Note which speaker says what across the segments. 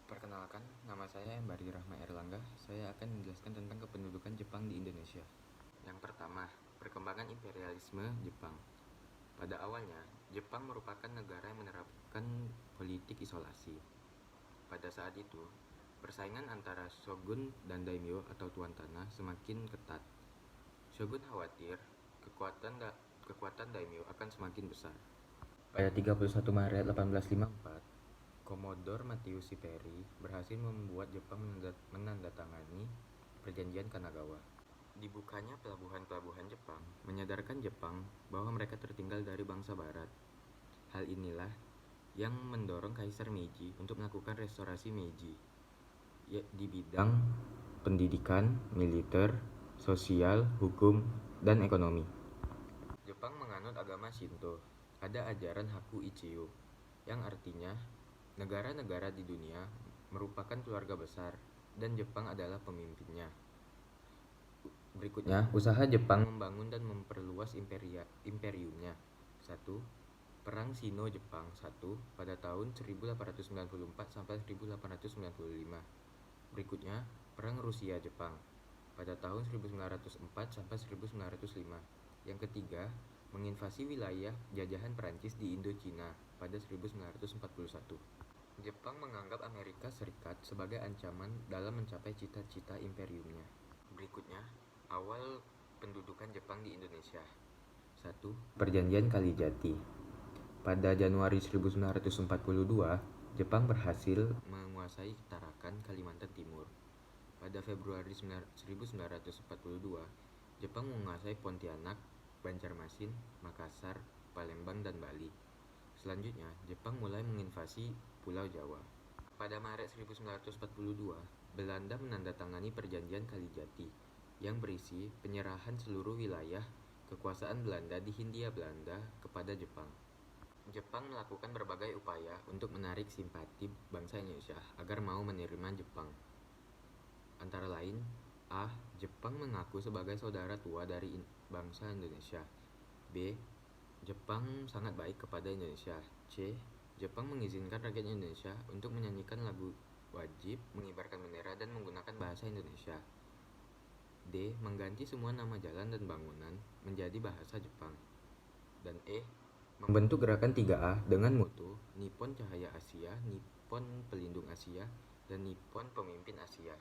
Speaker 1: Perkenalkan, nama saya Embari Rahma Erlangga. Saya akan menjelaskan tentang kependudukan Jepang di Indonesia. Yang pertama, perkembangan imperialisme Jepang. Pada awalnya, Jepang merupakan negara yang menerapkan politik isolasi. Pada saat itu, persaingan antara shogun dan daimyo atau tuan tanah semakin ketat. Shogun khawatir kekuatan daimyo akan semakin besar. Pada 31 Maret 1854, Komodor Matius Siperi berhasil membuat Jepang menandatangani Perjanjian Kanagawa. Dibukanya pelabuhan-pelabuhan Jepang menyadarkan Jepang bahwa mereka tertinggal dari bangsa Barat. Hal inilah yang mendorong Kaisar Meiji untuk melakukan restorasi Meiji di bidang pendidikan, militer, sosial, hukum, dan ekonomi. Jepang menganut agama Shinto. Ada ajaran Haku Ichiyo, yang artinya negara-negara di dunia merupakan keluarga besar dan Jepang adalah pemimpinnya. Berikutnya, usaha Jepang membangun dan memperluas imperiumnya. 1. Perang Sino-Jepang 1 pada tahun 1894 sampai 1895. Berikutnya, Perang Rusia-Jepang pada tahun 1904 sampai 1905. Yang ketiga, menginvasi wilayah jajahan Perancis di Indochina pada 1941. Jepang menganggap Amerika Serikat sebagai ancaman dalam mencapai cita-cita imperiumnya. Berikutnya, awal pendudukan Jepang di Indonesia. 1. Perjanjian Kalijati. Pada Januari 1942, Jepang berhasil menguasai Tarakan, Kalimantan Timur. Pada Februari 1942, Jepang menguasai Pontianak, Banjarmasin, Makassar, Palembang, dan Bali. Selanjutnya, Jepang mulai menginvasi Pulau Jawa. Pada Maret 1942, Belanda menandatangani Perjanjian Kalijati yang berisi penyerahan seluruh wilayah kekuasaan Belanda di Hindia Belanda kepada Jepang. Jepang melakukan berbagai upaya untuk menarik simpati bangsa Indonesia agar mau menerima Jepang. Antara lain, A. Jepang mengaku sebagai saudara tua dari bangsa Indonesia. B. Jepang sangat baik kepada Indonesia. C. Jepang mengizinkan rakyat Indonesia untuk menyanyikan lagu wajib, mengibarkan bendera, dan menggunakan bahasa Indonesia. D. Mengganti semua nama jalan dan bangunan menjadi bahasa Jepang. Dan E. Membentuk gerakan 3A dengan moto Nippon Cahaya Asia, Nippon Pelindung Asia, dan Nippon Pemimpin Asia.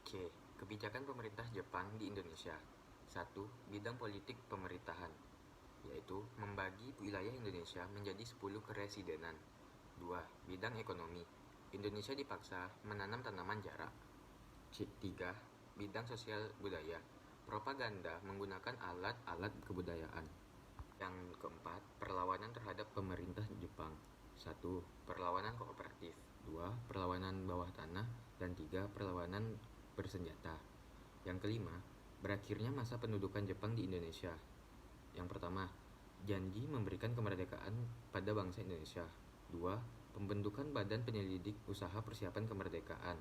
Speaker 1: C. Kebijakan pemerintah Jepang di Indonesia. 1. Bidang politik pemerintahan, yaitu membagi wilayah Indonesia menjadi 10 keresidenan. 2. Bidang ekonomi. Indonesia dipaksa menanam tanaman jarak. 3. Bidang sosial budaya. Propaganda menggunakan alat-alat kebudayaan. Yang keempat, perlawanan terhadap pemerintah Jepang. 1. Perlawanan kooperatif. 2. Perlawanan bawah tanah. Dan 3. Perlawanan bersenjata. Yang kelima, berakhirnya masa pendudukan Jepang di Indonesia. Yang pertama, janji memberikan kemerdekaan pada bangsa Indonesia. 2. Pembentukan Badan Penyelidik Usaha Persiapan Kemerdekaan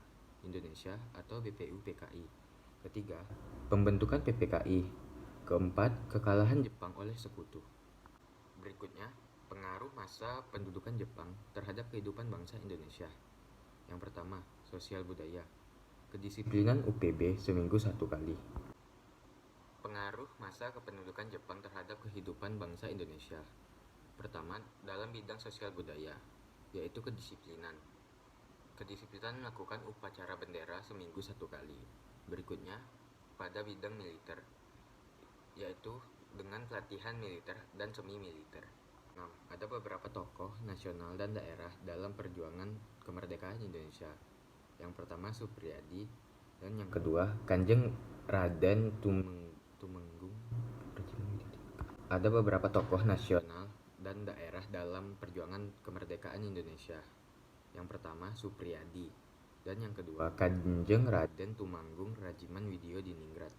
Speaker 1: Indonesia atau BPUPKI. Ketiga, pembentukan PPKI. Keempat, kekalahan Jepang oleh sekutu. Berikutnya, pengaruh masa pendudukan Jepang terhadap kehidupan bangsa Indonesia. Yang pertama, sosial budaya. Kedisiplinan UPB seminggu 1 kali. Pengaruh masa kependudukan Jepang terhadap kehidupan bangsa Indonesia. Pertama, dalam bidang sosial budaya, yaitu kedisiplinan. Kedisiplinan melakukan upacara bendera seminggu 1 kali. Berikutnya, pada bidang militer, yaitu dengan pelatihan militer dan semi militer. 6. Ada beberapa tokoh nasional dan daerah dalam perjuangan kemerdekaan Indonesia. Yang pertama Supriyadi, dan yang kedua Kanjeng Raden Tumenggung. Ada beberapa tokoh nasional dan daerah dalam perjuangan kemerdekaan Indonesia. Yang pertama Supriyadi, dan yang kedua Kanjeng Raden Tumenggung Rajiman Widyo Diningrat.